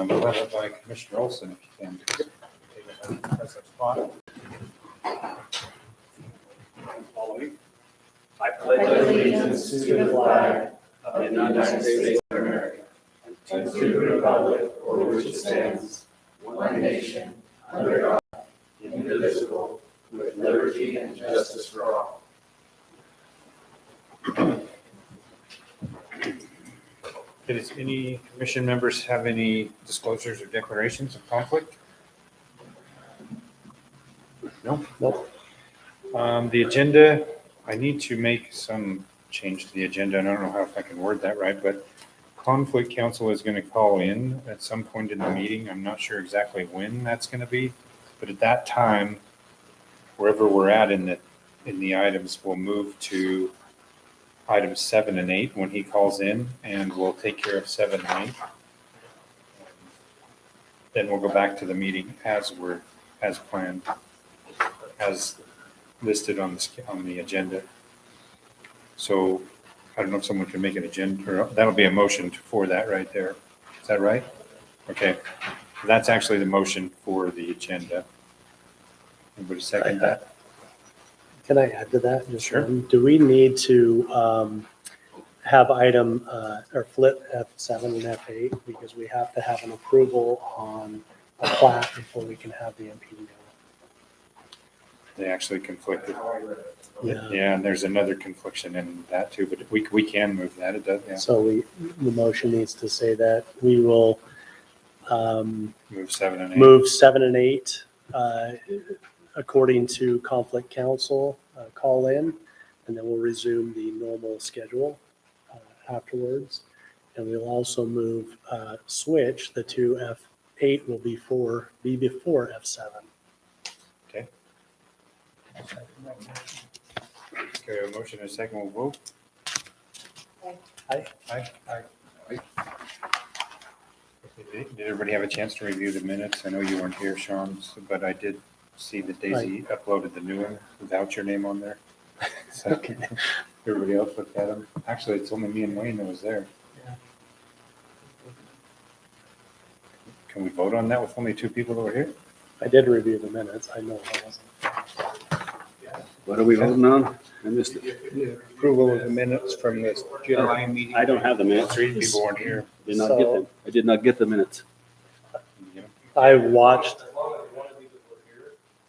led by Commissioner Olson, if you can. Take it as a spot. Following. I pledge allegiance to the flag of the United States of America and to the republic for which it stands, one nation, under God, indivisible, with liberty and justice for all. Does any commission members have any disclosures or declarations of conflict? No? Nope. The agenda, I need to make some change to the agenda, and I don't know how if I can word that right, but conflict counsel is going to call in at some point in the meeting. I'm not sure exactly when that's going to be, but at that time, wherever we're at in the items, we'll move to items 7 and 8 when he calls in, and we'll take care of 7 and 8. Then we'll go back to the meeting as planned, as listed on the agenda. So I don't know if someone can make an agenda, or that'll be a motion for that right there. Is that right? Okay. That's actually the motion for the agenda. Anybody second that? Can I add to that? Just Sure. one? Do we need to have item or flip F7 and F8 because we have to have an approval on a plat before we can have the MPD go? They actually conflicted. Yeah. Yeah, and there's another confliction in that too, but we can move that. It does, yeah. So the motion needs to say that we will Move 7 and 8. move 7 and 8 according to conflict counsel call in, and then we'll resume the normal schedule afterwards. And we'll also move switch the two F8 will be before F7. Okay. Okay, a motion and a second, we'll vote. Aye. Aye. Aye. Did everybody have a chance to review the minutes? I know you weren't here, Sean, but I did see that Daisy uploaded the new one without your name on there. So Okay. everybody else looked at them. Actually, it's only me and Wayne that was there. Yeah. Can we vote on that with only 2 people that were here? I did review the minutes. I know I wasn't. What are we voting on? I missed it. Approval of the minutes from the July meeting. I don't have the minutes. 3 people weren't here. Did not get them. I did not get the minutes. You know? I watched.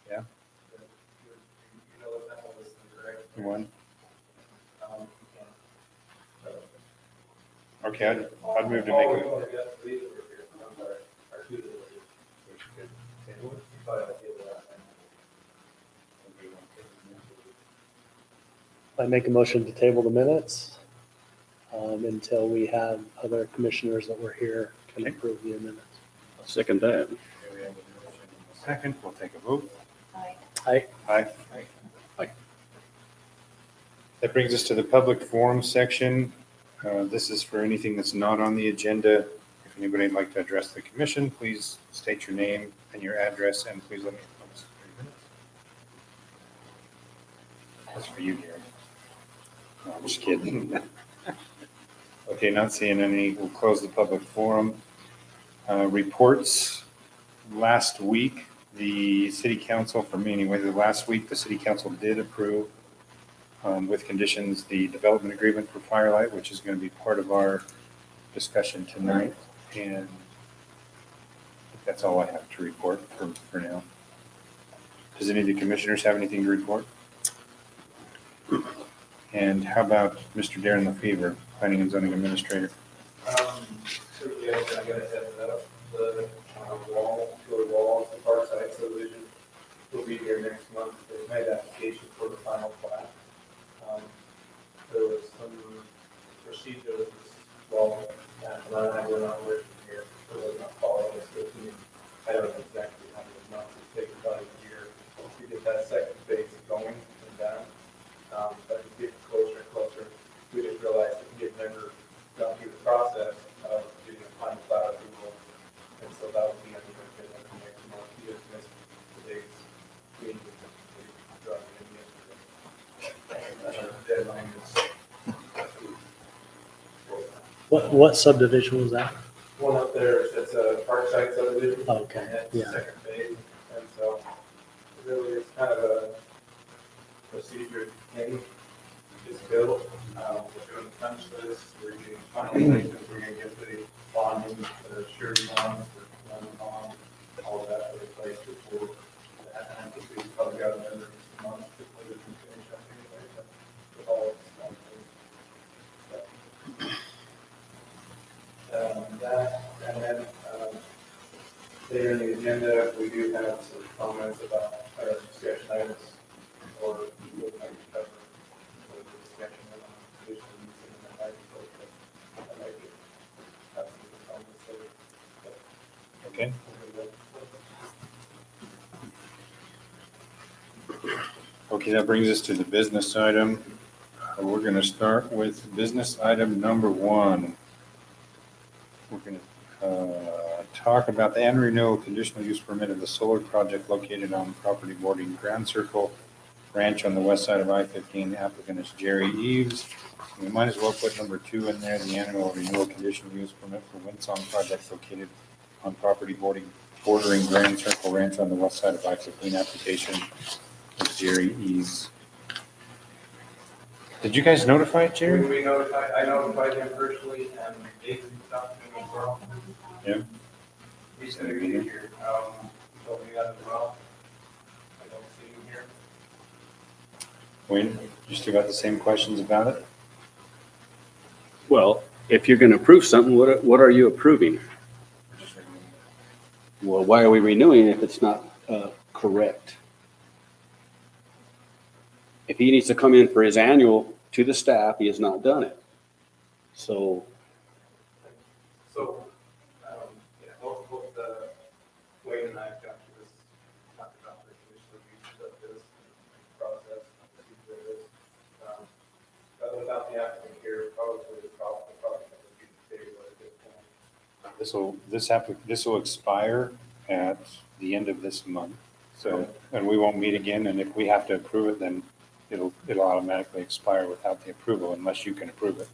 Yeah. One. Okay, I'd move to make a. I make a motion to table the minutes until we have other commissioners that were here can Okay. approve the minutes. I'll second that. We have a motion and a second, we'll take a vote. Aye. Aye. Aye. That brings us to the public forum section. This is for anything that's not on the agenda. If anybody would like to address the commission, please state your name and your address, and please let me know. That's for you, Gary. No, I'm just kidding. Okay, not seeing any. We'll close the public forum. Reports. Last week, the city council, for me anyway, last week, the city council did approve with conditions the development agreement for Firelight, which is going to be part of our discussion tonight. And I think that's all I have to report for now. Does any of the commissioners have anything to report? And how about Mr. Darren LaFever, Planning and Zoning Administrator? So yes, I gotta set it up, the walls, the Parkside subdivision will be here next month. They've made application for the final plat. There was some procedure with this wall, and we're not working here, so we're not following this. I don't know exactly how many months it takes, about a year to get that second phase going and done. But it's getting closer and closer. We didn't realize that we had never gone through the process of getting a final plat approval. And so that would be under the next month. He just missed the dates. We need to drop it in yesterday. Deadline is. What subdivision was that? One up there, that's a park Parkside subdivision. Okay, And that's yeah. the second phase, and so really it's kind of a procedure thing. It's built, we're doing the punch list, we're getting finalizations, we're gonna get the bonding, the surety bonds, the loan bond, all of that in place before that. I think we've probably got another month before we can finish up anyway, but with all of this. That, and then, later in the agenda, we do have some comments about our discussion items, or we would like to cover the discussion on conditions and the light. I like it. Have some comments there. Okay. Okay, that brings us to the business item. We're going to start with business item number 1. We're going to talk about the annual renewal conditional use permit of the solar project located on property bordering Grand Circle Ranch on the west side of I-15. The applicant is Jerry Eves. We might as well put number 2 in there, the annual renewal conditional use permit for Windsong project located on property bordering Grand Circle Ranch on the west side of I-15. Application is Jerry Eves. Did you guys notify Jerry? We notified, I notified him personally, and Jason talked to him as well. Yeah. He said he'd be here, he told me that as well. I don't see him here. Wayne, you still got the same questions about it? Well, if you're going to approve something, what are you approving? Well, why are we renewing if it's not correct? If he needs to come in for his annual to the staff, he has not done it. So, So, yeah, both, Wayne and I have got to this, talked about the conditional use of this process, procedure of this. But without the applicant here, probably the problem would be the table at this point. This will expire at the end of this month. So, and we won't meet again, and if we have to approve it, then it'll automatically expire without the approval unless you can approve it.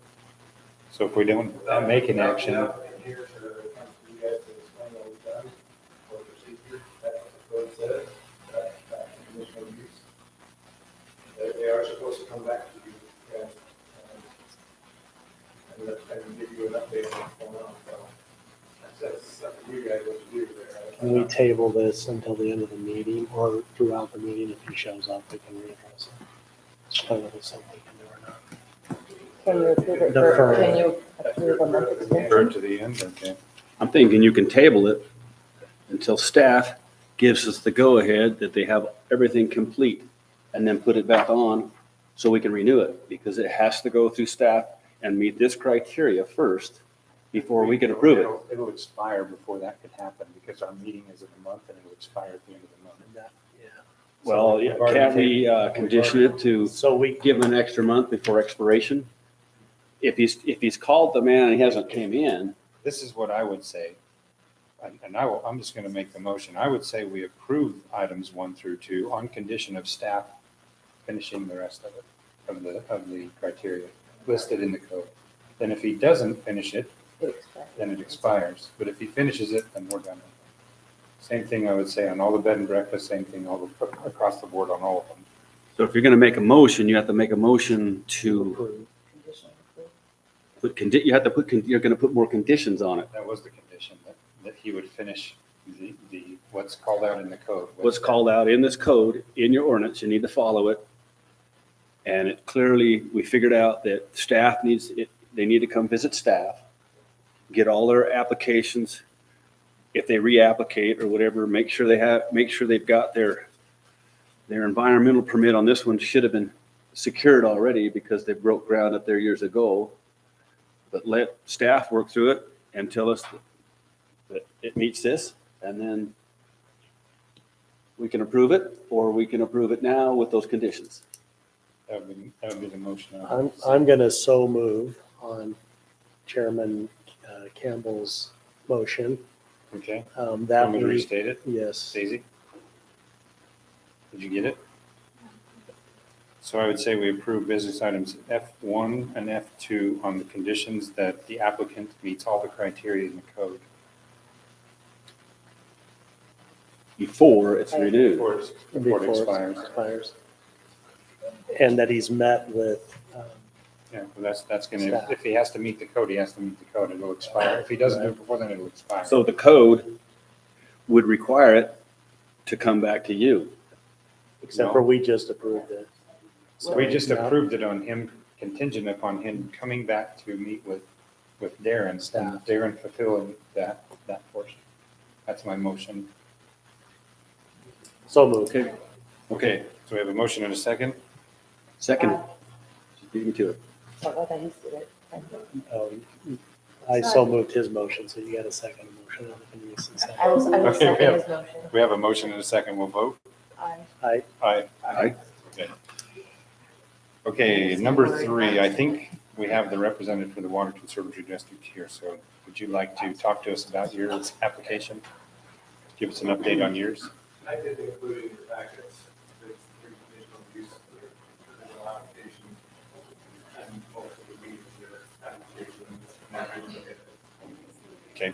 So if we don't make an action, Without the applicant here to come to you guys to explain what we've done, or procedure, that's what the code says, that conditional use. They are supposed to come back to you guys, and give you an update on what's going on, so. That's up to you guys what to do there. Can we table this until the end of the meeting or throughout the meeting? If he shows up, we can readdress it. I don't know if something we can do or not. Can you approve it, Defer. for- can you approve a month defer extension? to the end, okay? I'm thinking you can table it until staff gives us the go-ahead that they have everything complete, and then put it back on so we can renew it, because it has to go through staff and meet this criteria first before we can approve it. It'll expire before that could happen because our meeting is in a month and it'll expire at the end of the month. And that- yeah. Well, we've already can't we condition it to So we, give him an extra month before expiration? If he's called the man and he hasn't came in, This is what I would say, and I'm just going to make the motion. I would say we approve items 1 through 2 on condition of staff finishing the rest of it, of the criteria listed in the code. Then if he doesn't finish it, then it expires. But if he finishes it, then we're done. Same thing I would say on all the bed and breakfast, same thing across the board on all of them. so if you're gonna make a motion, you have to make a motion to approve. Conditional approval. you're gonna put more conditions on it. That was the condition, that he would finish the what's called out in the code. What's called out in this code, in your ordinance, you need to follow it. And it clearly, we figured out that staff they need to come visit staff, get all their applications. If they reapplicate or whatever, make sure they've got their environmental permit on this one should have been secured already because they broke ground up there years ago. But let staff work through it and tell us that it meets this, and then we can approve it, or we can approve it now with those conditions. That would be the motion. I'm going to so move on Chairman Campbell's motion. Okay. That Want me to we, restate it? yes, Daisy? Did you get it? So I would say we approve business items F1 and F2 on the conditions that the applicant meets all the criteria in the code. before it's renewed. Before it expires. And that he's met with, Yeah, well, that's gonna, Staff. if he has to meet the code, he has to meet the code. It'll expire. If he doesn't do it before, then it'll expire. So the code would require it to come back to you. except for we just approved it. So we just now- approved it on him, contingent upon him coming back to meet with Darren, and Staff. Darren fulfilling that portion. That's my motion. So moved. Okay. Okay, so we have a motion and a second. Second, just beat me to it. I so moved his motion, so you got a second motion. I will Okay, second we have- his motion. We have a motion and a second. We'll vote. Aye. Aye. Aye. Okay, number 3, I think we have the representative for the Water Conservancy District here. So would you like to talk to us about your application? Give us an update on yours. I did include in your packets, the three conditional use for the original application and most of the meetings, the application. Okay.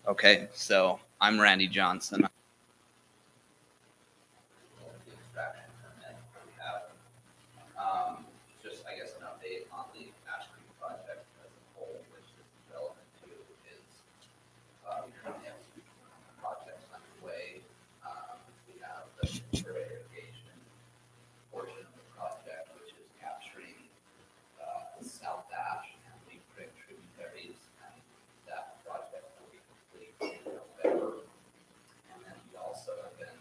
Okay, so I'm Randy Johnson. Just, I guess, an update on the Ash Creek project as a whole, which is relevant to is we currently have two projects underway. We have the irrigation portion of the project, which is capturing the South Ash and Leaf Creek tributaries, and that project will be complete in November. And then we also have been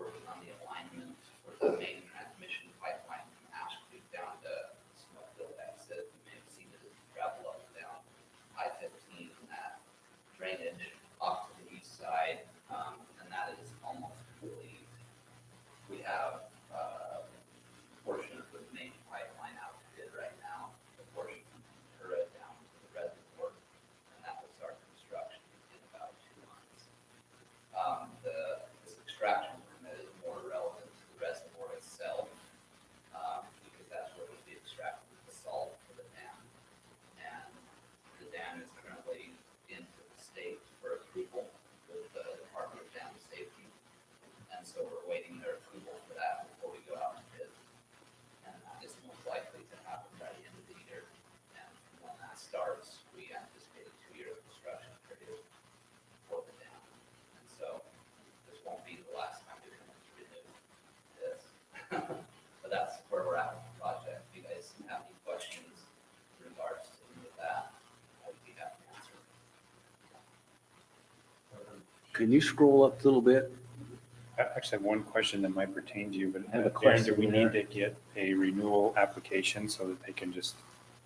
working on the alignment for the main transmission pipeline from Ash Creek down to Smokeville exit. You may have seen it as you travel up and down I-15, and that drainage off to the east side, and that is almost complete. We have a portion of the main pipeline out to bid right now, the portion from Ventura down to the reservoir, and that will start construction in about 2 months. This extraction permit is more relevant to the reservoir itself, because that's where we'll be extracting the salt for the dam. And the dam is currently into the state for approval with the Department of Dam Safety. And so we're waiting their approval for that before we go out and bid. And that is most likely to happen by the end of the year. And when that starts, we anticipate a 2-year construction period for the dam. And so this won't be the last time we come in to renew this. But that's where we're at with the project. If you guys have any questions in regards to any of that, I would be happy to answer. Can you scroll up a little bit? I actually have one question that might pertain to you, but I have a Darren, do we question need to get a renewal application so that they can just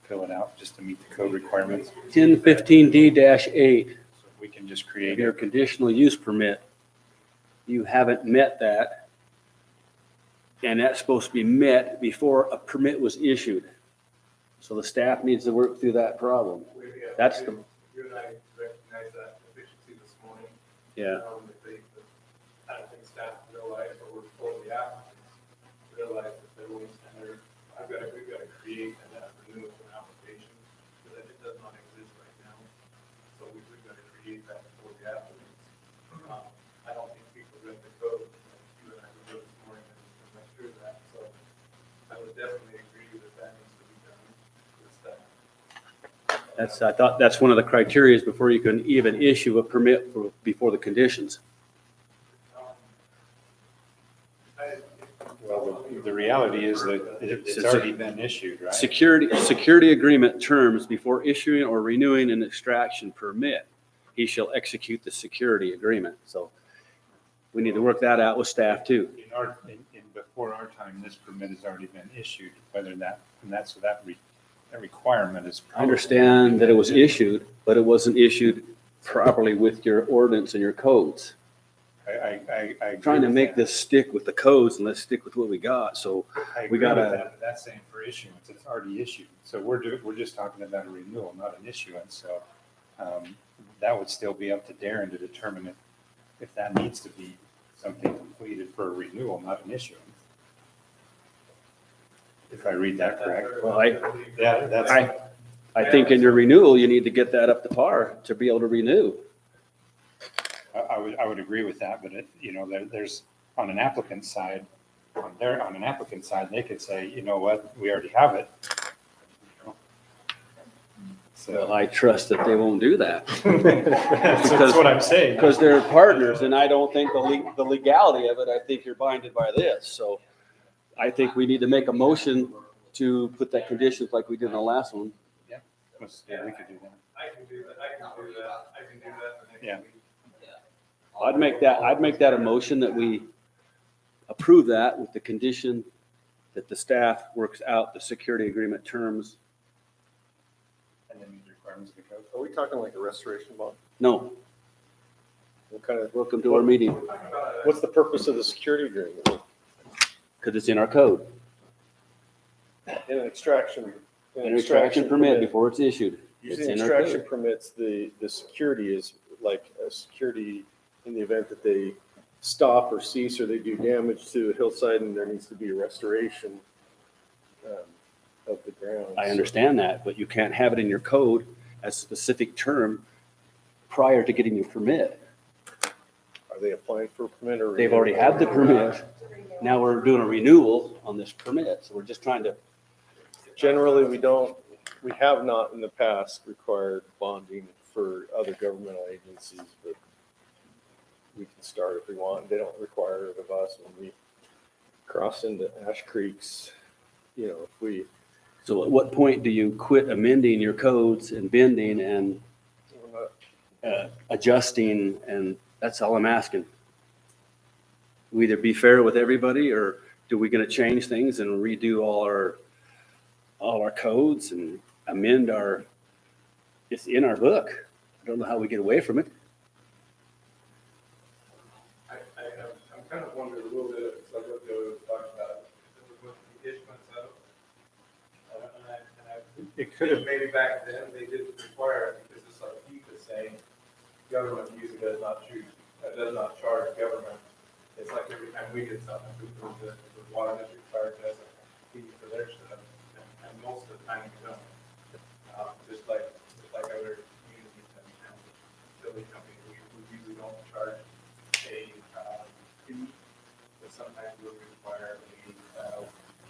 fill it out just to meet the code requirements? 1015D-8, So we can just of create your it. conditional use permit. You haven't met that. And that's supposed to be met before a permit was issued. So the staff needs to work through that problem. That's the- You and I recognize that deficiency this morning. Yeah. I don't think staff realize, or we're told the applicants realize that they're going to, we've got to create that renewal application, so that it does not exist right now. So we've got to create that for the applicants. I don't think people read the code, like you and I wrote this morning, and went through that, so I would definitely agree that that needs to be done with staff. I thought that's one of the criteria before you can even issue a permit before the conditions. Well, the reality is that it's already been issued, right? Security agreement terms before issuing or renewing an extraction permit. He shall execute the security agreement. So we need to work that out with staff too. Before our time, this permit has already been issued, whether that requirement is. I understand that it was issued, but it wasn't issued properly with your ordinance and your codes. I agree Trying to with make that. this stick with the codes and let's stick with what we got. So I we agree with gotta- that, but that's saying for issuance, it's already issued. So we're just talking about a renewal, not an issuance. So that would still be up to Darren to determine if that needs to be something completed for a renewal, not an issuance. If I read that correct. Well, Yeah, that's. I think in your renewal, you need to get that up to par to be able to renew. I would agree with that, but there's, on an applicant side, on an applicant side, they could say, you know what, we already have it. Well, So I trust that they won't do that. that's what I'm saying. Because they're partners, and I don't think the legality of it, I think you're binded by this. So I think we need to make a motion to put that conditions like we did in the last one. Yeah, we could do that. I can do that, I can do that the next Yeah. week. I'd make that a motion that we approve that with the condition that the staff works out the security agreement terms. And then meet the requirements of the code. Are we talking like a restoration bond? No, What kind of, welcome to our meeting, what's the purpose of the security agreement? because it's in our code. In an extraction. An extraction permit before it's issued. It's Usually in our extraction code. permits, the security is like a security in the event that they stop or cease or they do damage to a hillside and there needs to be a restoration of the ground. I understand that, but you can't have it in your code as a specific term prior to getting your permit. Are they applying for a permit or? They've already had the permit. Now we're doing a renewal on this permit, so we're just trying to, Generally, we have not in the past required bonding for other governmental agencies, but we can start if we want. They don't require it of us when we cross into Ash Creeks. If we, so at what point do you quit amending your codes and bending and we're not adjusting? And that's all I'm asking. We either be fair with everybody, or do we gonna change things and redo all our codes and amend it's in our book. I don't know how we get away from it. I'm kind of wondering a little bit, it's like what Joe was talking about, with the condition itself. And I It could have, maybe back then, they didn't require it, because it's like Keith is saying, government usually does not charge government. It's like every time we get something, the water district charges us a fee for their stuff, and most of the time we don't. Just like other communities and utility companies, we usually don't charge a fee, but sometimes we'll require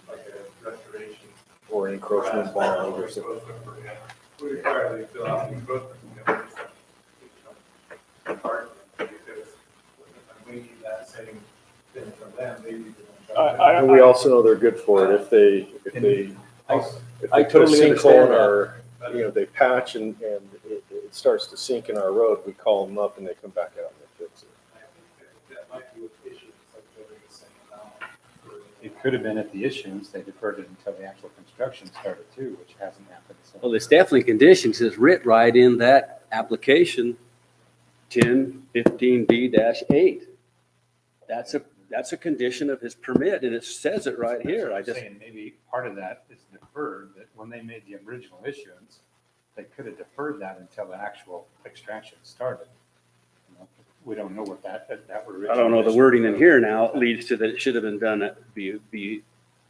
like a restoration. or an encroachment bond or something. We require they fill out the encroachment. Because we need that same thing from them, they need to. And we also know they're good for it if they I put a totally sinkhole understand in our, they patch and it starts to sink in our road, we call them up and they come back out and they fix it. I think that might be what the issue is, like Joe was saying now. it could have been at the issuance, they deferred it until the actual construction started too, which hasn't happened. So Well, it's definitely conditions. It's writ right in that application, 1015B-8. That's a condition of his permit, and it says it right here. I I'm just, saying maybe part of that is deferred, that when they made the original issuance, they could have deferred that until the actual extraction started. We don't know what that were. I don't know, the wording in here now leads to that it should have been done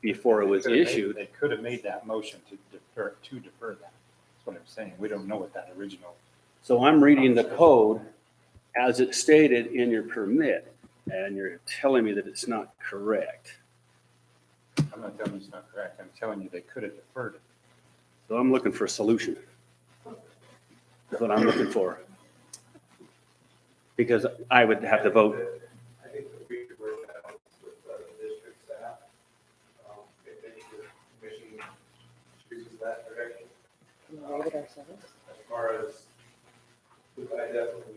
before it was issued. They could have made that motion to defer that. That's what I'm saying. We don't know what that original. So I'm reading the code as it's stated in your permit, and you're telling me that it's not correct. I'm not telling you it's not correct. I'm telling you they could have deferred it. So I'm looking for a solution. That's what I'm looking for. Because I would have to vote. I think that we could work that out with the district staff. If the commission chooses that direction, Read it ourselves. as far as, I definitely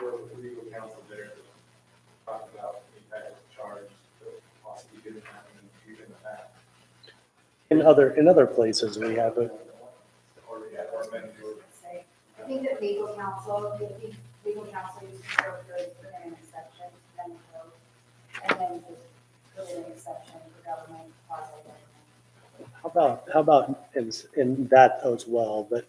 work with legal counsel there to talk about the type of charge that possibly didn't happen in the past. In other places, we have it. Or amend your. I think that legal counsel used to go through put in an exception, then code, and then just put in an exception for government, quasi-government. How about in that as well, but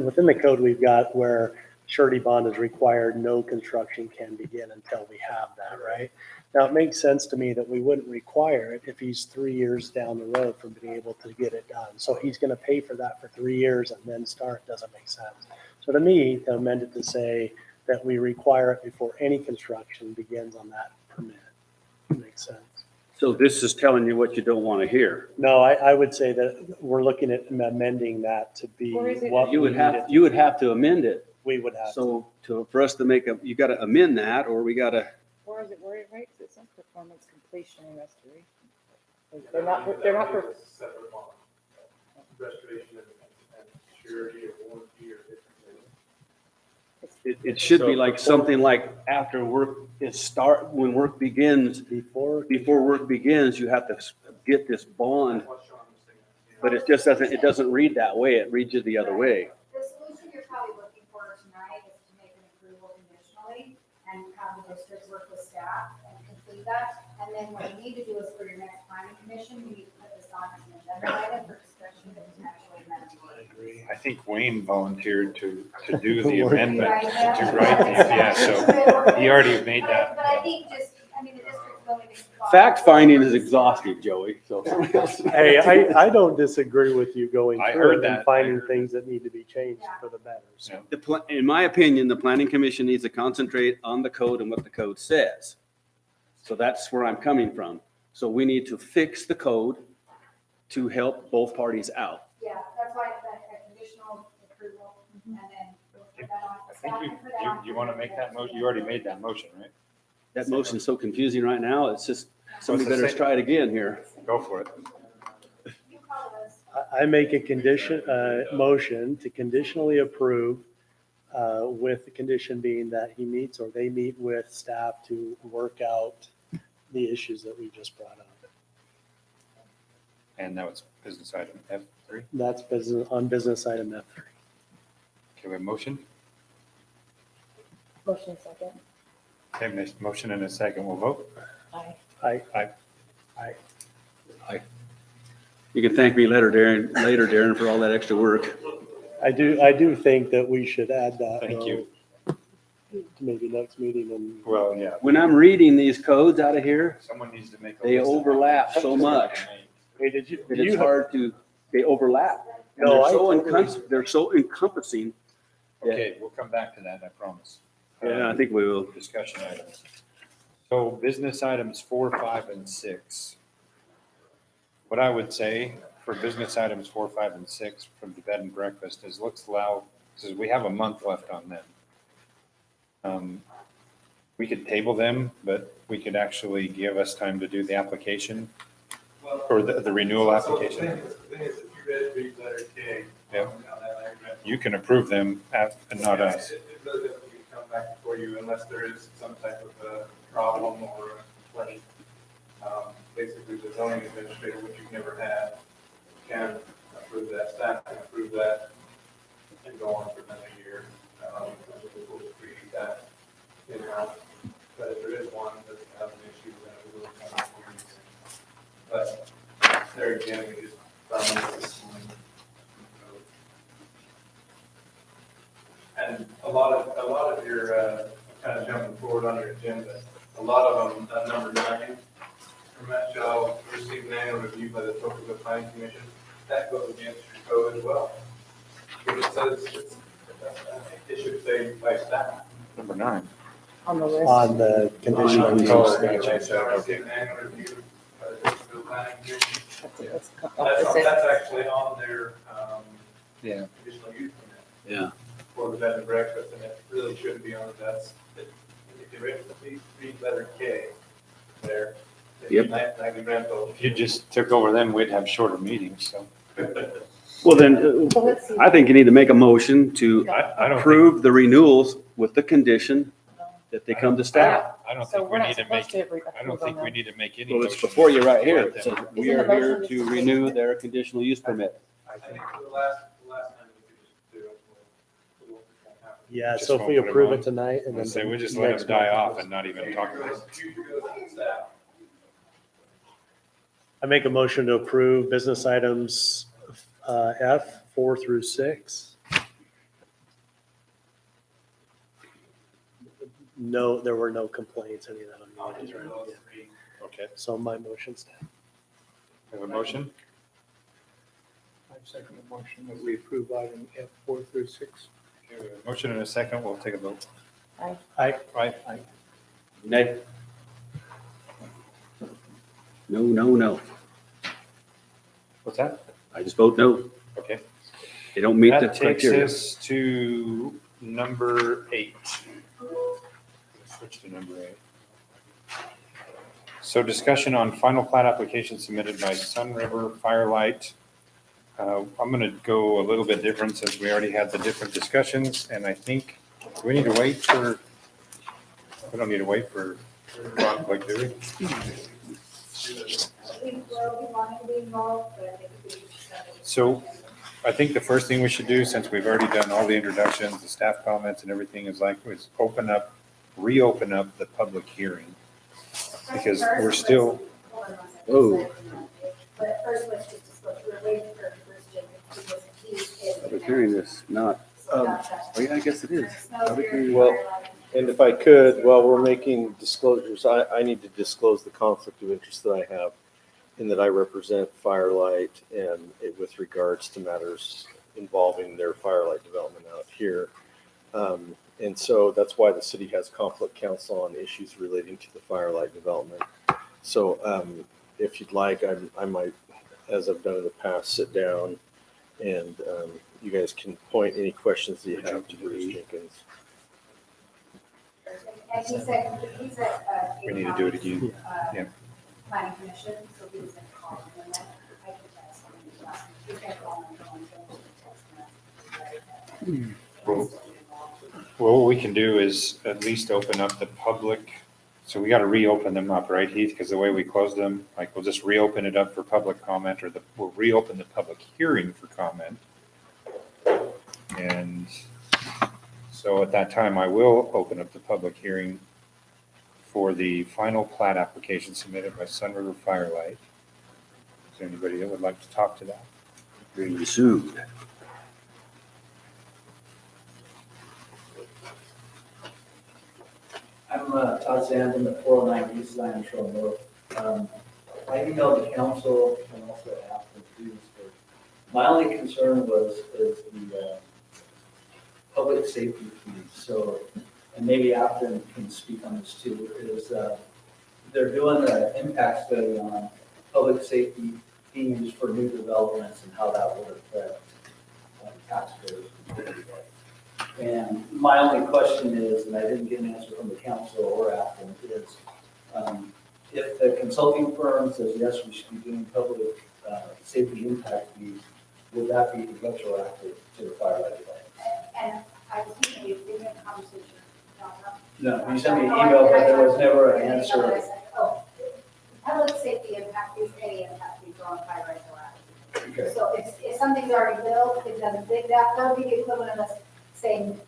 within the code, we've got where surety bond is required, no construction can begin until we have that, right? Now, it makes sense to me that we wouldn't require it if he's 3 years down the road from being able to get it done. So he's gonna pay for that for 3 years and then start, doesn't make sense. So to me, to amend it to say that we require it before any construction begins on that permit, makes sense. So this is telling you what you don't want to hear. No, I would say that we're looking at amending that to be Or is it- what You we would have, needed. you would have to amend it. We would have to. So for us to make you got to amend that, or we got to, Or is it worded right? 'Cause it says performance, completion, and restoration. They're not, for, Separate bond. Restoration and surety or warranty or different things. it should be like something like after work when work begins, Before. before work begins, you have to get this bond. What Sean was saying. But it just doesn't read that way. It reads it the other way. The solution you're probably looking for tonight is to make an approval conditionally and have the district work with staff and complete that. And then what you need to do is for your next planning commission, you need to put this on as an agenda item for discussion and potentially amendment. I think Wayne volunteered to do the Word. amendment, Right, to write these, yeah, so he already made that. But I think just, I mean, the district's going to. Fact finding is exhaustive, Joey. So Hey, I don't disagree with you going I through heard it and that. finding I heard things that need to be changed for the better. So in my opinion, the planning commission needs to concentrate on the code and what the code says. So that's where I'm coming from. So we need to fix the code to help both parties out. Yeah, that's why that conditional approval and then we'll put that on. I think you want to make that motion, you already made that motion, right? That motion's so confusing right now. It's just, somebody So it's the better same- try it again here. Go for it. You call it a- I make a motion to conditionally approve with the condition being that he meets or they meet with staff to work out the issues that we just brought up. And that was business item F3. That's business item F3. Okay, we have motion. motion second. Okay, motion and a second. We'll vote. Aye. You can thank me later, Darren, for all that extra work. I do think that we should add that. Thank you. To maybe next meeting and Well, yeah. When I'm reading these codes out of here, Someone needs to make. a they list of overlap them. so much. hey, that it's hard to, they overlap. And No, they're so encompassing. Okay, we'll come back to that, I promise. Yeah, I think we will. Discussion items. So business items 4, 5, and 6. What I would say for business items 4, 5, and 6 from the bed and breakfast is let's allow, because we have a month left on them. We could table them, but we could actually give us time to do the application Well, or the renewal So application. the thing is, if you read letter K. Yeah. on that agreement, You can approve them and not us. It really doesn't need to come back before you unless there is some type of a problem or a complaint. Basically, the zoning administrator, which you've never had, can approve that, staff can approve that and go on for another year. We'll create that in-house. But if there is one that has an issue, then it will come before you. But there again, we just found this one. And a lot of your, kind of jumping forward on your agenda, a lot of them, number 9, permit shall receive an annual review by the Topeka Planning Commission. That goes against your code as well. Because it says, it should say by staff. Number 9. On the list. on the conditional Oh, use. gotcha. Permit shall receive an annual review by the Topeka Planning Commission. That's That's opposite. actually on their, Yeah. conditional use permit. Yeah. For the bed and breakfast, and it really shouldn't be on the, if you read letter K there. Yep. Nightly rental. If you just took over them, we'd have shorter meetings, so. Well, then, So let's see. I think you need to make a motion to I don't think, approve the renewals with the condition that they come to staff. I don't So think we're we not need to supposed make, to I don't think we need to make any. Well, it's motion. before you right here. It Let says them- we are here to renew their conditional use permit. I think for the last time we could just do it. We'll happen. Yeah, Just so if won't we put 'em approve on. it tonight and then. Let's say we just let next them die month- off and not even talk about it. Future goes to staff. I make a motion to approve business items F 4 through 6. No, there were no complaints, any of that on the meetings, right? Yeah. Okay, So my motion stands. have a motion? I second the motion that we approve item F 4-6. Okay, we have a motion and a second. We'll take a vote. Aye. Aye. Nay. No, no, no. What's that? I just vote no. Okay. They don't meet the That takes criteria. us to number 8. Switch to number 8. So discussion on final plat application submitted by Sun River Firelight. I'm going to go a little bit different since we already had the different discussions, and I think, do we need to wait for, we don't need to wait for conflict, do we? We wanted to be involved, but I think we should. So I think the first thing we should do, since we've already done all the introductions, the staff comments and everything, is reopen up the public hearing. Because we're still, Hold on one second. Oh. But first, let's just discuss, we're waiting for Bruce Jenkins because he's in. Public hearing is not, oh yeah, I guess it is. Public hearing. Well, And if I could, while we're making disclosures, I need to disclose the conflict of interest that I have in that I represent Firelight and with regards to matters involving their Firelight development out here. And so that's why the city has conflict counsel on issues relating to the Firelight development. So if you'd like, I might, as I've done in the past, sit down and you guys can point any questions that you have to Bruce Jenkins. And he's at. we need to do it again. Yeah. Planning commission, so he's going to call him and then I can text him. He's going to call him. Well, what we can do is at least open up the public. So we got to reopen them up, right, Heath? Because the way we closed them, like we'll just reopen it up for public comment, or we'll reopen the public hearing for comment. And so at that time, I will open up the public hearing for the final plat application submitted by Sun River Firelight. Is there anybody that would like to talk to that? Resumed. I'm Todd Sandin at 409 East Zion Trail North. I emailed the council and also asked them to do this. My only concern is the public safety fees. So, and maybe Afton can speak on this too, is they're doing an impact study on public safety fees for new developments and how that would affect taxpayers. And my only question is, and I didn't get an answer from the council or Afton, is if the consulting firm says, yes, we should be doing public safety impact fees, would that be retroactive to the Firelight plan? And I was thinking you've been in a conversation. No, you sent me an email, but there was never an answer. Oh, public safety impact fees, any impact fees are on by retroactive. Okay. So if something's already built, it doesn't, that would be the equivalent of us saying,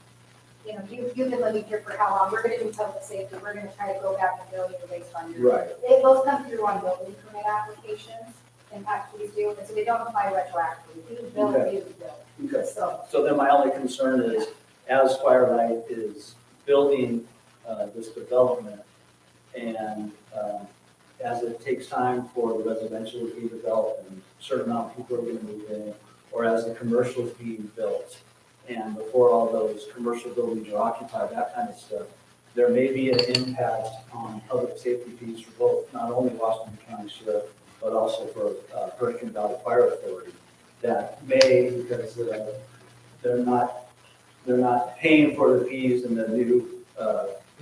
you know, you've been living here for how long, we're gonna do public safety, we're gonna try to go back and build you based on your. Right. Those come through on building permit applications, impact fees do, and so they don't apply retroactively. If you build, Okay. you build. Okay. So, Then my only concern is, as Firelight is building this development, and as it takes time for the residential to be developed, and a certain amount of people are gonna move in, or as the commercial is being built, and before all those commercial buildings are occupied, that kind of stuff, there may be an impact on public safety fees for both, not only Washington County Sheriff, but also for Hurricane Valley Fire Authority, that may, because they're not paying for the fees, and the new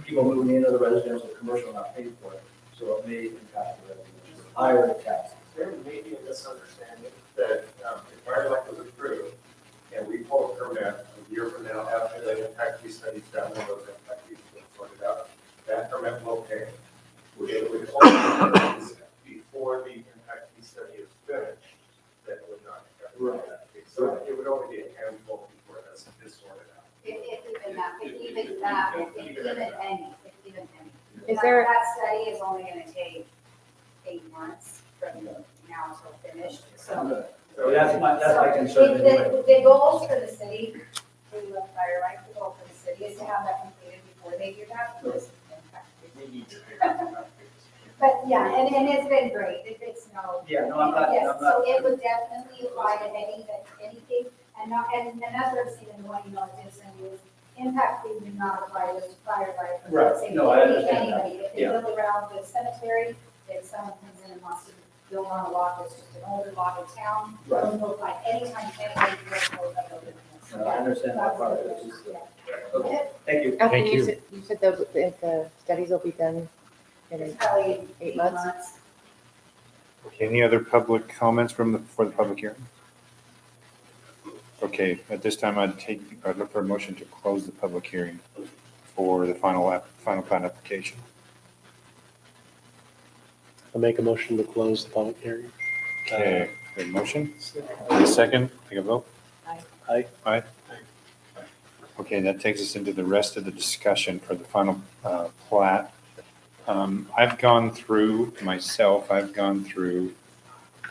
people moving into the residential commercial are not paying for it, so it may impact the residential, higher taxes. There may be a misunderstanding that if Firelight was approved and we pull a permit a year from now after the impact fee study's done, and those impact fees have been sorted out, that permit will pay. It would only before the impact fee study is finished, that it would not cover that fee. So it would only be a handful before this is sorted out. if even any. Is there- That study is only gonna take 8 months from now until finished, so. So that's my concern anyway. The goals for the city, we love Firelight, the goal for the city is to have that completed before figure that was But yeah, and it's been great, it's no. Yeah, no, I'm not, Yes, I'm so not. it would definitely apply to anything, and not, and another thing in one email I did send you is impact fees do not apply just to firefighters. Right. Say, No, I understand that. anybody, if they Yeah. build around the cemetery, if someone comes in and wants to build on a lot that's just an older lot in town, Right. those will apply anytime anybody builds a building. No, I understand that part. It's just- Okay, thank you. After Thank you. you said the studies will be done in It's probably 8 months? Okay, any other public comments for the public hearing? Okay, at this time, I'd look for a motion to close the public hearing for the final plan application. I'll make a motion to close the public hearing. Okay, good motion. A second, take a vote. Aye. Aye. Okay, that takes us into the rest of the discussion for the final plat. I've gone through,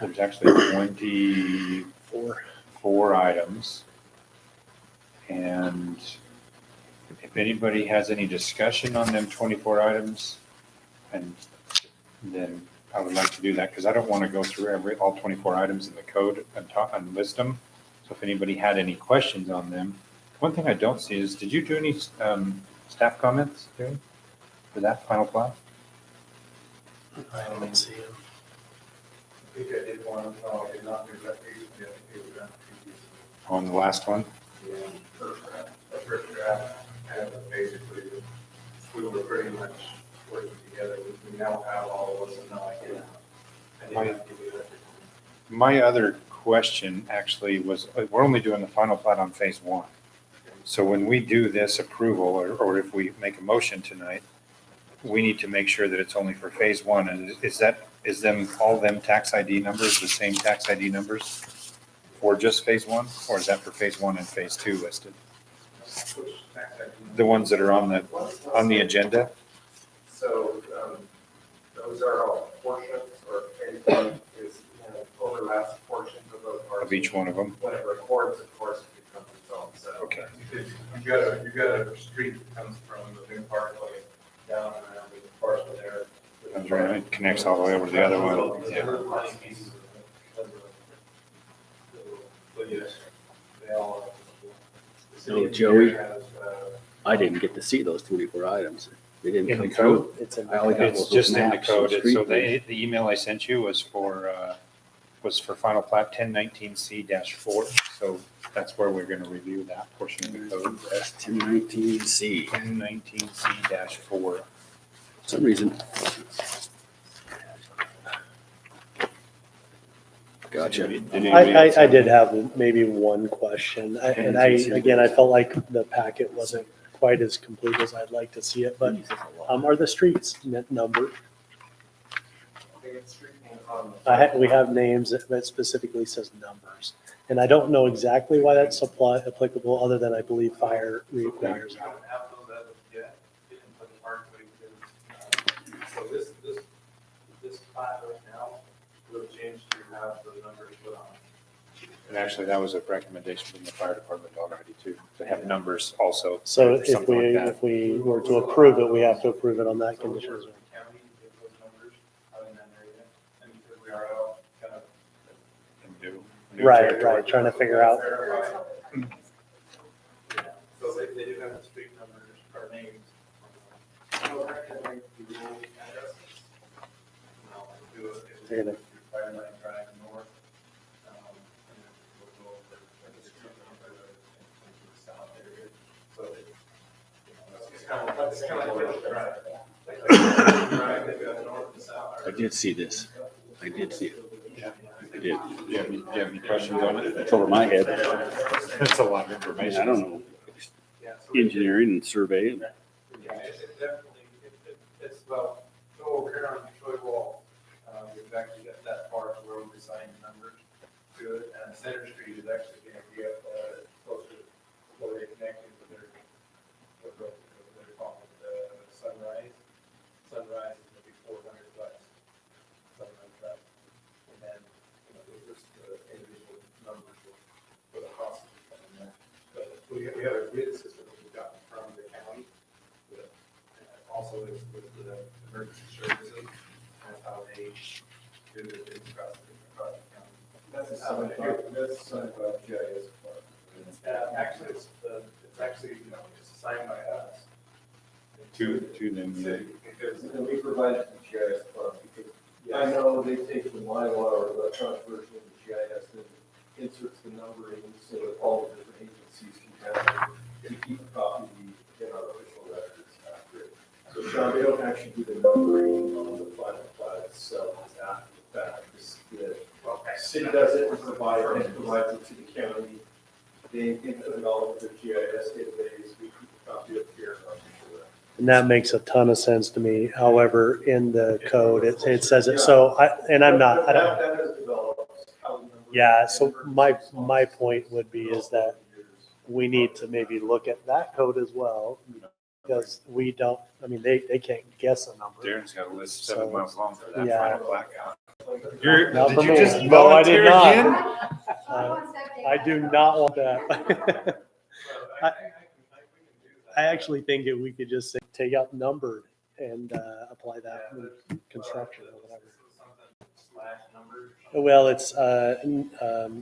there's actually 24 items. And if anybody has any discussion on them 24 items, and then I would like to do that, because I don't want to go through all 24 items in the code and list them. So if anybody had any questions on them, one thing I don't see is, did you do any staff comments, Jerry, for that final plat? I don't see him. I think I did one, no, I did not do that previously, I think it was done previously. On the last one? Yeah, the first draft, kind of basically, we were pretty much working together, we now have all of us, and now I did not give you that. My other question actually was, we're only doing the final plat on phase one. So when we do this approval, or if we make a motion tonight, we need to make sure that it's only for phase one. And is all them tax ID numbers, the same tax ID numbers for just phase one? Or is that for phase one and phase two listed? Which tax ID? The ones that are on the agenda? So, those are all portions, or phase one is, overlaps portions of those parts. Of each one of them? When it records, of course, it becomes its own set. Okay. You've got a street that comes from the new parkway down and around the parcel there. That's right, it connects all the way over to the other one. Yeah. Little tiny pieces of it. But yes, they all. the city Oh, Joey. has, I didn't get to see those 24 items. They didn't In come the through. code? It's in. I only got It's those just in the maps and code. street So names. the email I sent you was for final plat 1019C-4. So that's where we're going to review that portion of the code. That's 1019C. 1019C-4. For some reason. Gotcha. I did have maybe one question, and I felt like the packet wasn't quite as complete as I'd like to see it, but are the streets numbered? I think it's street names on the. We have names that specifically says numbers, and I don't know exactly why that's applicable, other than I believe fire requires We that. don't have those as of yet, in the parkway, because, so this plat right now, will change to have the numbers put on. And actually, that was a recommendation from the fire department already too, to have numbers also. So or something like that. if we were to approve it, we have to approve it on that condition as well. County give those numbers out in that area, and because we are out kind of. And new Right, territory. trying to figure out. So they do have the street numbers or names. So I can make the rural addresses. No, do it. They're gonna- Fire line drive north. And then we'll go over, it's something over the south area. So it's kind of like a drive. Right, they've got north and south. I did see this. I did see it. I did. Do you have any questions on it? It's over my head. That's a lot of I information. mean, I don't know. Yeah, so we- Engineering and surveying. Yeah, it definitely, it's about, go over here on Detroit Wall. We've actually got that part where we assigned numbers to it, and Center Street is actually gonna be up, closer to where they connected with their, what they're calling it, Sunrise. Sunrise is gonna be 400 west, Sunrise west. And then, just the individual numbers for the hospital. But we have a grid system that we've gotten from the county. To them, yeah. Because, and we provided the GIS fund, because I know they take the Mylar or electronic version of the GIS and inserts the numbering so that all the different agencies can have it, and keep a copy in our official records accurate. So Sean, they don't actually do the numbering on the final plat itself, it's after the fact. The city does it and provides it to the county. They input it all into the GIS database, we keep a copy of here in our official records. And that makes a ton of sense to me. However, in the code, it says it. So I don't, That has developed how the numbers. yeah, so my point would be is that we need to maybe look at that code as well, because we don't, I mean, they can't guess a number. Darren's got a list So, 7 miles long for that yeah. final plat. Did Not for you me. just No, I volunteer did not. again? I do not want that. I actually think that we could just say, take out numbered and apply that in construction or whatever. Well, it's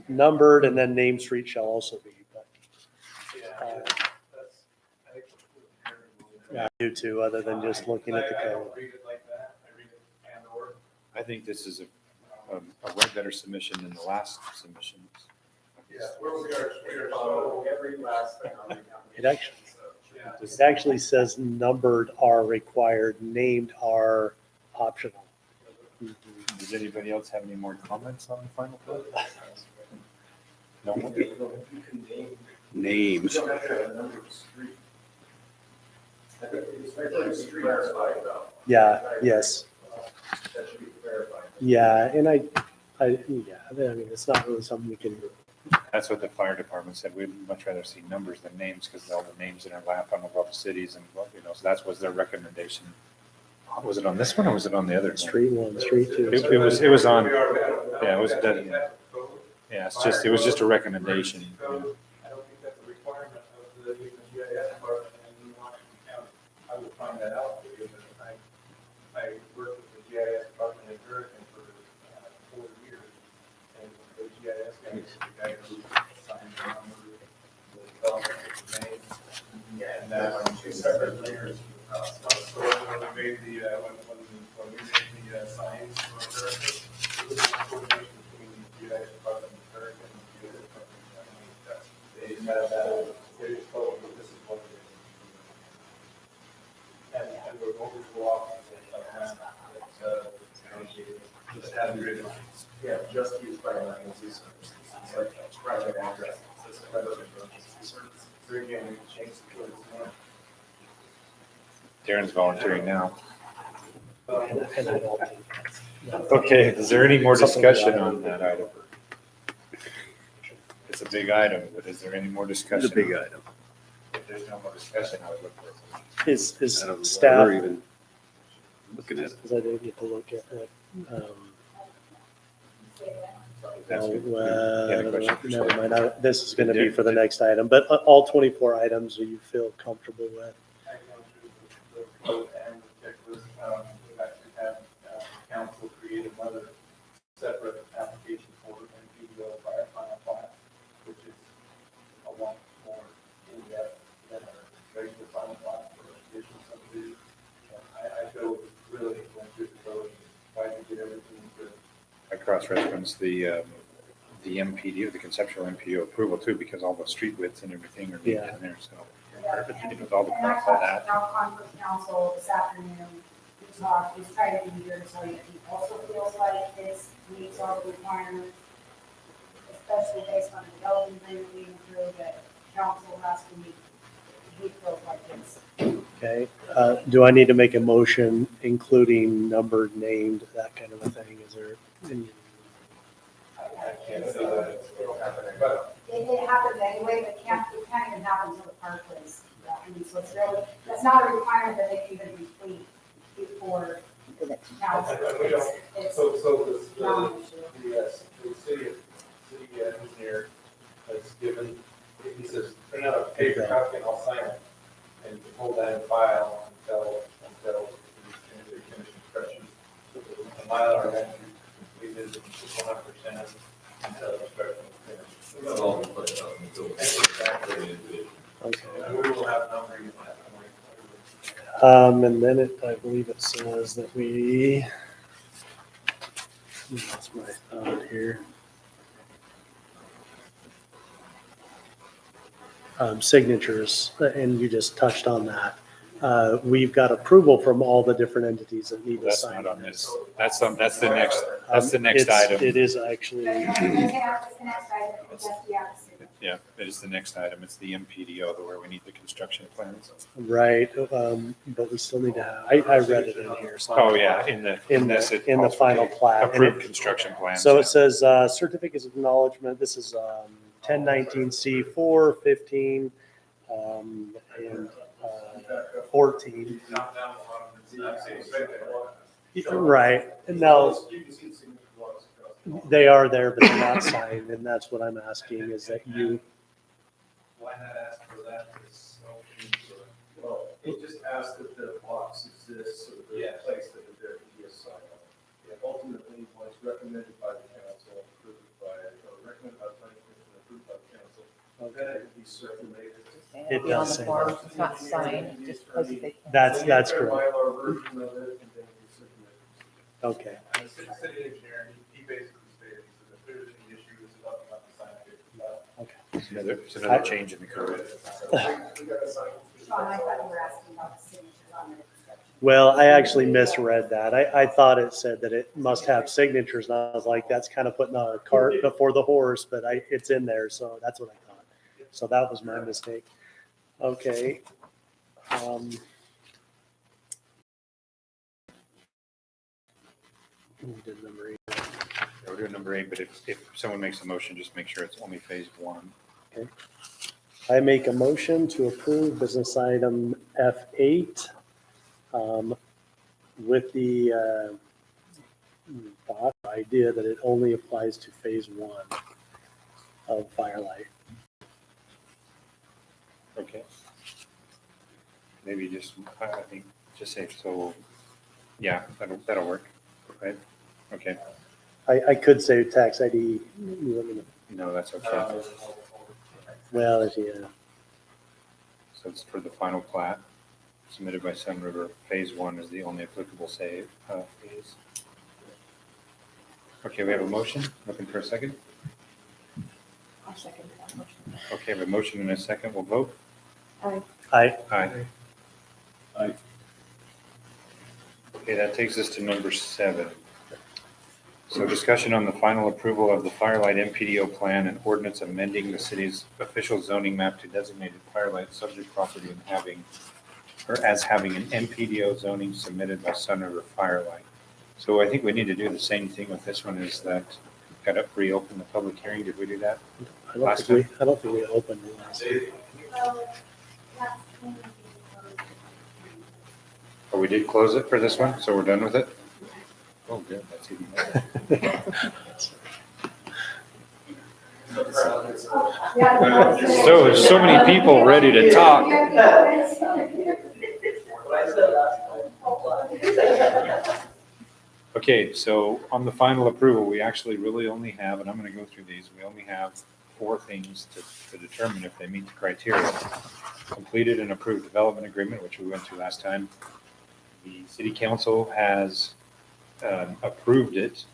numbered and then name street shall also be, but yeah, I do too, other than just looking at the I code. don't read it like that, I read it and or. I think this is a way better submission than the last submissions. Yeah, we are following every last thing on the It actually, Yeah. it actually says numbered are required, named are optional. Mhm. Does anybody else have any more comments on the final plat? No? You can name. Names. You don't have to have a number of street. I think it's right there, street clarified though. Yeah, yes. That should be clarified. Yeah, and I mean, it's not really something we can, That's what the fire department said. We'd much rather see numbers than names because all the names in our lap on all the cities and, so that was their recommendation. Was it on this one or was it on the other? street one, street two. It was on, yeah, it was, yeah, it was just a recommendation. I don't think that's a requirement of the GIS department in Washington County. I will find that out for you, but I worked with the GIS department in Hurricane for 4 years. And the GIS guy is the guy who signed the number, the development of the name. And two separate layers. So when we made the, when we made the signs for Hurricane, it was a coordination between the GIS department and Hurricane and the GIS department. They had that, they just told me this is what it is. And we're going to go off just have grid lines. Yeah, just use fire lines. It's like private address. It's private address. So again, we can change the code. Darren's volunteering now. And I don't think that's. Okay, is there any more Something discussion like on that item? It's a big item, but is there any more discussion? It's a big item. If there's no more discussion, I would look for it. Is I don't know why staff, we're even looking at it. because I didn't get to look at it. That's Oh, good. well, You had a question for never Steve? mind. This is going to be for the next item, but all 24 items, do you feel comfortable with? I go through the code and the checklist. We've actually had council create another separate application for NPDO fire final plat, which is a lot more in-depth than our regular final plat for additional subdivision. I feel really went through the code and tried to get everything good. I cross-reference the MPD, the conceptual MPO approval too, because all the street widths and everything are needed in there, so. Perfect, you did all the And I parts of talked that. to our conference council this afternoon, we talked, he's trying to be here to tell you that he also feels like this meets all the requirements, especially based on the development agreement we approved that council has to meet. He feels like it's. Okay, do I need to make a motion including numbered, named, that kind of a thing? Is there any? I can't say that it'll happen, but It happens anyway, but it can't even happen until the park is, I mean, so it's really, that's not a requirement that they can even complete before council. And we don't- It's so this, not an issue. Yes, the city engineer has given, he says, print out a paper copy and I'll sign it. And you can hold that in file until the commission stretches. The Mylar has to be completed 100% until the construction is finished. Exactly. Okay. And we will have numbering at that point. And then I believe it says that that's my thought here. Signatures, and you just touched on that. We've got approval from all the different entities that need to That's sign. not on this. That's the next It's- item. It is actually, It's the next item, it's just the opposite. Yeah, it is the next item. It's the MPDO, where we need the construction plans. right, but we still need to have, I read it in here. So Oh, yeah, in the final plat. And approved it- construction plans. So it says certificates of acknowledgement. This is 1019C4, 15, and 14. Right. No, they are there, but they're not signed, and that's what I'm asking is that you, Why not ask for that? Well, it just asked that the box exists, so that there's a place that there can be a sign. Ultimately, when it's recommended by the council, approved by, or recommended by the planning commission, approved by the council, then it can be circulated. It Be on does the say form, that. it's not signed, just because they can't. That's Their correct. Mylar version of it, and then we circulate. Okay. And the city engineer, he basically stated, he said, if there's any issue, this is up to the sign it. It's another change in the code. Sean, I thought you were asking about the signatures on the construction. Well, I actually misread that. I thought it said that it must have signatures, and I was like, that's kind of putting a cart before the horse, but it's in there, so that's what I thought. So that was my mistake. Okay. We did number 8. Yeah, we're doing number 8, but if someone makes a motion, just make sure it's only phase 1. I make a motion to approve business item F8 with the thought, idea that it only applies to phase 1 of Firelight. Okay. Maybe just, I think, just say, so, yeah, that'll work, right? Okay, I could say tax ID. You want me to- no, that's okay. Well, yeah. So it's for the final plat submitted by Sun River. Phase 1 is the only applicable phase. Okay, we have a motion. Looking for a second. I'll second that motion. Okay, we have a motion and a second. We'll vote. Aye. Aye. Aye. Aye. Okay, that takes us to number 7. So discussion on the final approval of the Firelight MPDO plan and ordinance amending the city's official zoning map to designated Firelight subject property and having an MPDO zoning submitted by Sun River Firelight. So I think we need to do the same thing with this one, is that got to reopen the public hearing. Did we do that? I don't think we opened it last time. So, that's when we close. Oh, we did close it for this one, so we're done with it? Oh, good, that's even better. So there's so many people ready to talk. Okay, so on the final approval, we actually really only have, and I'm going to go through these, we only have 4 things to determine if they meet the criteria. Completed and approved development agreement, which we went through last time. The city council has approved it,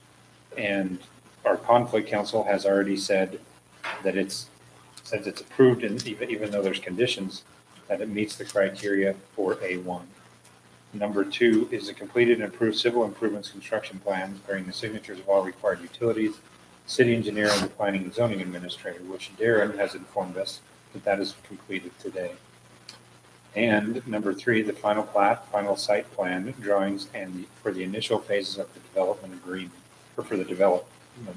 and our conflict council has already said that since it's approved, and even though there's conditions, that it meets the criteria for A1. Number 2 is a completed and approved civil improvements construction plans bearing the signatures of all required utilities, city engineer, and the planning and zoning administrator, which Darren has informed us that is completed today. And number 3, the final plat, final site plan drawings, and for the initial phases of the development agreement, or for the development,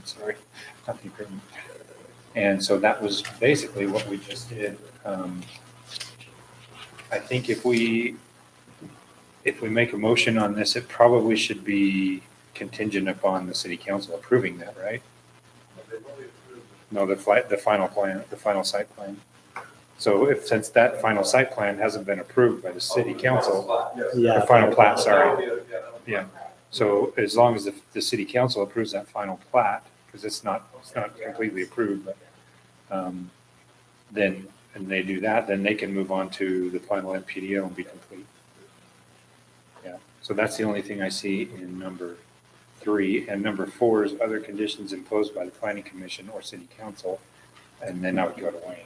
sorry, not the agreement. And so that was basically what we just did. I think if we make a motion on this, it probably should be contingent upon the city council approving that, right? No, the final plan, the final site plan. So since that final site plan hasn't been approved by the city council, Yeah. the final plat, sorry. Yeah, so as long as the city council approves that final plat, because it's not completely approved, but then, and they do that, then they can move on to the final MPDO and be complete. So that's the only thing I see in number 3. And number 4 is other conditions imposed by the planning commission or city council. And then I would go to Wayne.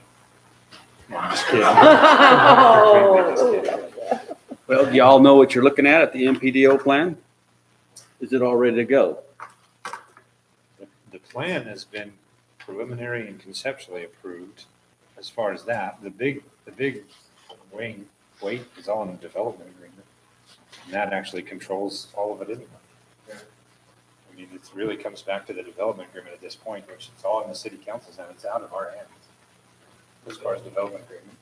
No, I'm just kidding. Just kidding. Well, do y'all know what you're looking at the MPDO plan? Is it all ready to go? The plan has been preliminary and conceptually approved as far as that. The big weight is all in the development agreement. And that actually controls all of it anyway. I mean, it really comes back to the development agreement at this point, which is all in the city council's hands. It's out of our hands as far as development agreement.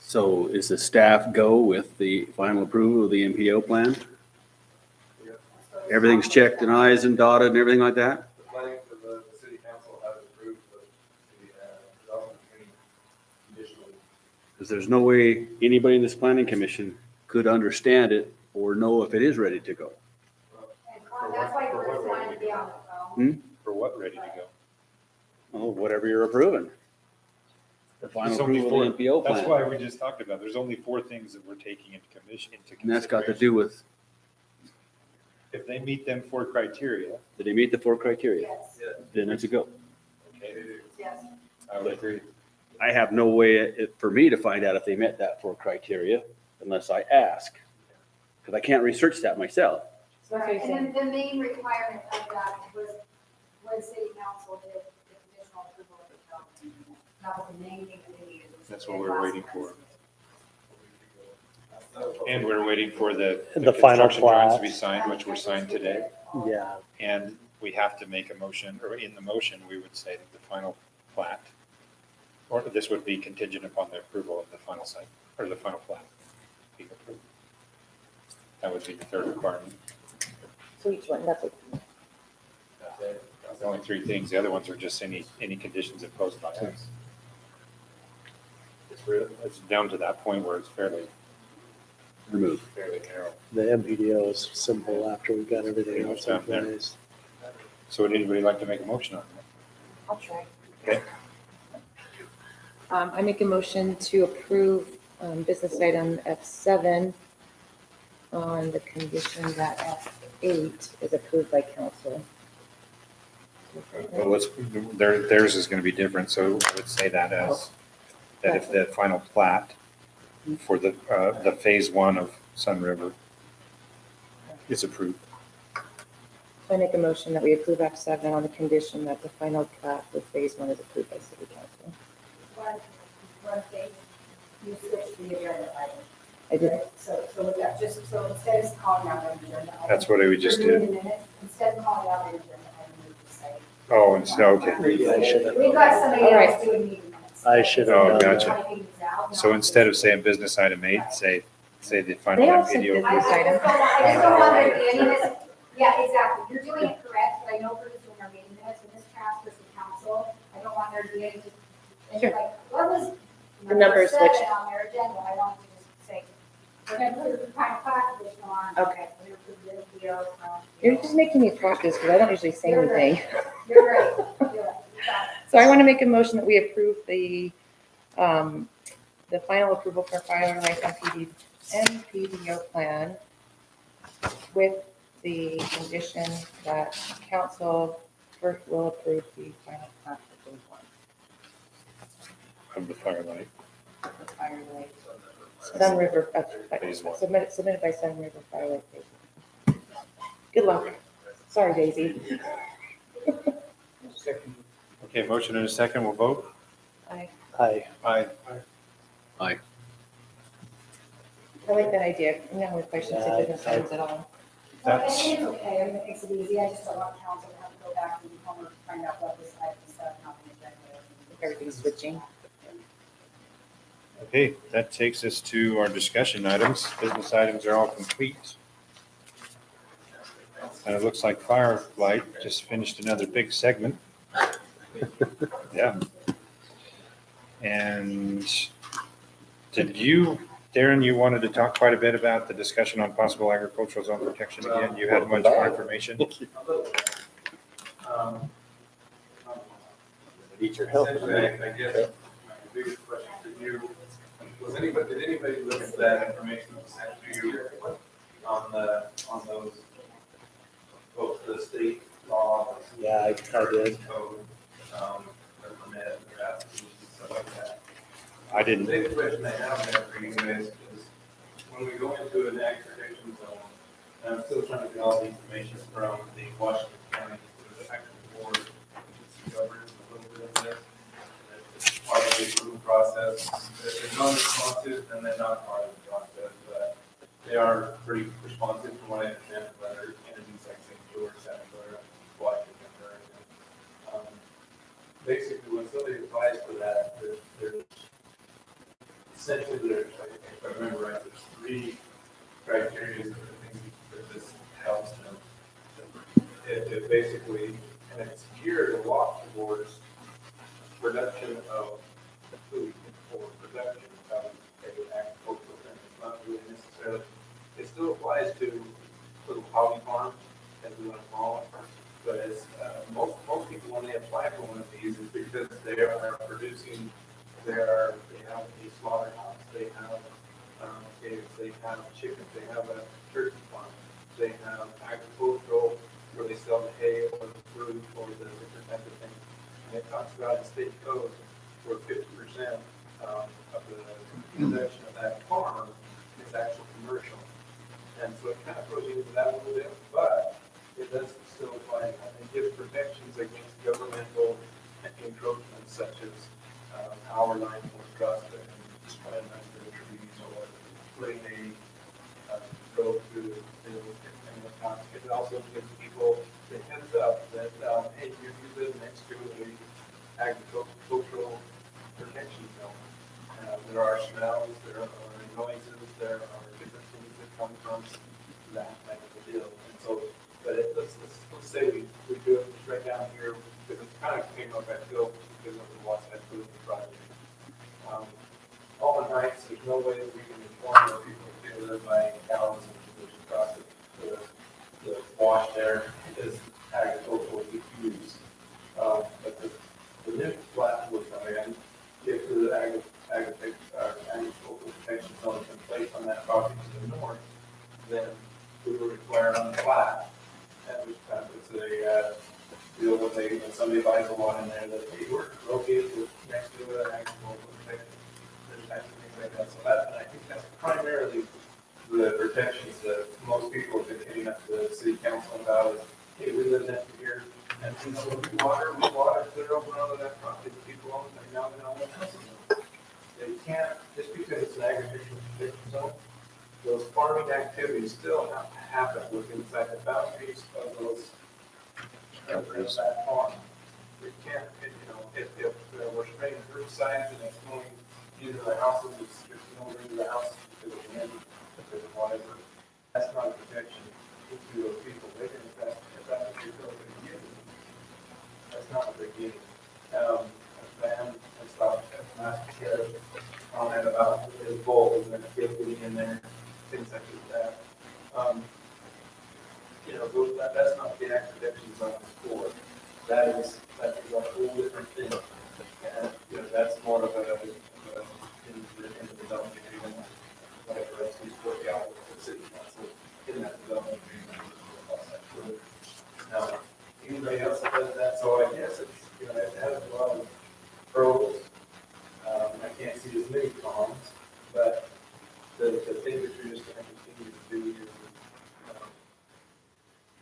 So is the staff go with the final approval of the MPO plan? Everything's checked and I's and dotted and everything like that? The planning for the city council has approved the development agreement conditionally. Because there's no way anybody in this planning commission could understand it or know if it is ready to go. And that's why Bruce wanted to be on the phone. For what ready to go? Oh, whatever you're approving. The final There's only approval of the MPO That's plan. why we just talked about, there's only 4 things that we're taking into consideration. And that's got to do with, If they meet them 4 criteria, did they meet the 4 criteria? Yes, Then it's a go. okay, yes. I would agree. I have no way for me to find out if they met that 4 criteria unless I ask. Because I can't research that myself. So that's what Right, you're and saying. then the main requirement of that was when city council did the conditional approval of the development agreement. That was the main thing that they needed. That's what we're waiting for. And we're waiting for the The final construction drawings to plat. be signed, which were signed today. Yeah, And we have to make a motion, or in the motion, we would say that the final plat, or this would be contingent upon the approval of the final site, or the final plat being approved. That would be the 3rd requirement. So each one, that's what, That's it. That's the only 3 things. The other ones are just any conditions imposed by us. It's down to that point where it's fairly Remove. narrow. the MPDO is simple after we've got everything Pretty else much in down there. place. So would anybody like to make a motion on that? I'll try. Okay. I make a motion to approve business item F7 on the condition that F8 is approved by council. Well, theirs is going to be different, so I would say that as, that if the final plat for the phase 1 of Sun River is approved. So I make a motion that we approve F7 on the condition that the final plat for phase 1 is approved by city council. One thing, you switched the agenda item. I did. So with that, just, so instead of calling out an agenda item. That's what we just you're doing did. the minutes, instead of calling out an agenda item, you just say. Oh, and so, okay. Maybe I should have, We've got somebody All right. else doing meeting minutes. I should have Oh, done gotcha. that. Typing these out, So not- instead of saying business item 8, say the final They all said video. I just don't want there to be any mis, yeah, exactly, you're doing it correct, but I know we're just doing our meeting minutes, and this transfers to council, I don't want there to be any, Sure. like, what was? The number seven switched. On their agenda, I want to just say, we're gonna put the final classification on. Okay. We're gonna put the video from- You're just making me talk this because I don't usually say You're anything. You're right, you're right, you got it. So I want to make a motion that we approve the final approval for Firelight MPDO plan with the condition that council first will approve the final plat for phase 1 Of the firelight. for Firelight. Sun River, Phase 1. submitted by Sun River Firelight phase 1. Good luck. Sorry, Daisy. Second. Okay, motion and a second, we'll vote. I Aye. Aye. like that idea. No, if I should say business items at all. That's, And it's okay, I mean, it makes it easy, I just don't want council to have to go back and homework, find out what this item is, not on the agenda. Everything's switching. okay, that takes us to our discussion items. Business items are all complete. And it looks like Firelight just finished another big segment. Yeah. And did you, Darren, you wanted to talk quite a bit about the discussion on possible agricultural zone protection again? You had much more information? Need your help. Essentially, I guess my biggest question for you did anybody look at that information that was sent to you on those, both the state law? Yeah, I did. Code, their permit, their applications, stuff like that. I The didn't, big question I have there for you guys is, when we go into an ag protection zone, and I'm still trying to get all the information from the Washington County, the actual board, which governs a little bit of this. It's part of the approval process. If they're non-responsive, then they're not part of the process, but they are pretty responsive from what I understand, from other entities like St. George, Santa Clara, Washington, Oregon. Basically, when somebody applies for that, there's essentially, if I remember right, there's 3 criteria for the things that this helps them. It basically, and it's geared a lot towards production of food or production of agricultural things. It's not really necessarily, it still applies to little hobby farms, as we want to call it. But it's, most people, when they apply for one of these, is because they are producing, they have a slaughterhouse, they have pigs, they have chickens, they have a turkey farm, they have agricultural where they sell the hay or the fruit or the different types of things. And it talks about in state code where 50% of the production of that farm is actual commercial. And so it kind of goes into that a little bit, but it does still apply. It gives protections against governmental encroachments such as power lines or trust and destroying the trees or putting a road through the field and whatnot. It also gives people the heads up that, hey, you live next to a agricultural protection zone. There are smells, there are noises, there are different things that come from that type of a deal. And so, but let's say we do it right down here, because it kind of came up at Phil because of the Watts Head Food project. All the nights, there's no way that we can inform the people who live by cows and there's across the wash there is agricultural use. But the new plat was in, if the agricultural protection zone is in place on that property to the north, then we were required on the plat. And which kind of puts a deal when somebody buys a lot in there that they were located next to an agricultural protection. There's types of things like that. So and I think that's primarily the protections that most people have been hitting up the city council about is, hey, we live next to here, and we water clear over onto that property. People own it, now they don't want to. They can't, just because it's an agricultural protection zone, those farming activities still have to happen within inside the boundaries of those of that farm. It can't, if we're spraying herbicides and it's going into the houses, it's going into the house because of wind, because of whatever. That's not a protection to those people. They can, if that's what you're getting, that's not what they're getting. Van and stuff, Master Sheriff comment about his bulls and the kids getting in there, things such as that. That's not the ag protection zone for. That is a whole different thing. And, that's more of in the development agreement, whatever else he's working out with the city council in that development agreement. Now, anybody else that does that, so I guess it's, it has a lot of pros. I can't see as many cons, but the thing that you're just going to continue to do is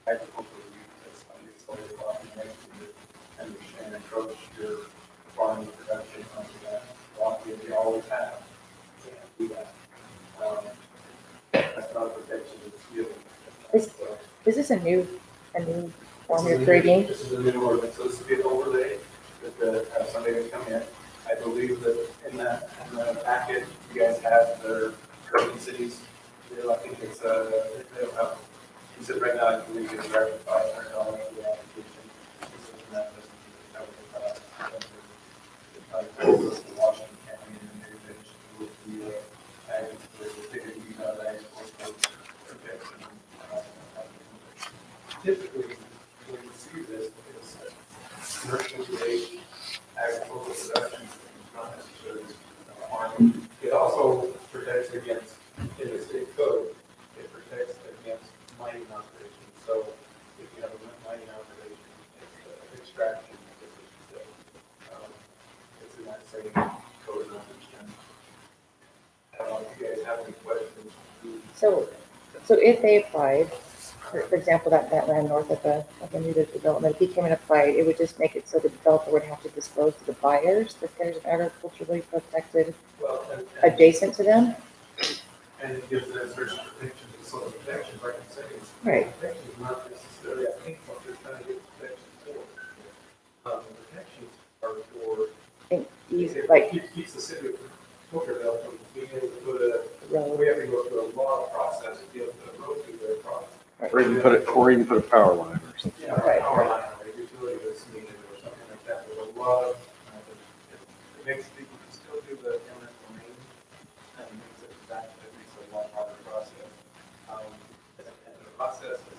agricultural use. That's how you solve the problem and approach your farming production onto that. You always have. You can't do that. That's not a protection of the field. Is this a new form you're creating? This is a new ordinance, so this would be an overlay that have somebody to come in. I believe that in the packet, you guys have their urban cities. I think it's they'll have. He said right now, I believe it's around $500 for the application. Washington County and maybe with typically, when you see this, it's commercial grade agricultural production, not necessarily farming. It also the same code message. And I don't know if you guys have any questions. So if they applied, for example, that land north of the new development, if he came and applied, it would just make it so the developer would have to disclose to the buyers that there's an agriculturally protected Well, adjacent to them? and it gives them certain protections, and so the protections, like I'm saying, Right. protections not necessarily, I think, what they're trying to get protections for. The protections are for, And he's it like, keeps the city of Pocatello from being able to put a, road, we have to go through a law process to be able to put a road through their process. Or you can put a power line or something. Yeah, or a power line, or a utility that's needed, or something like that, there's a lot of, it makes, you can still do the eminent domain, and makes it that, it makes it a lot harder process. And the process is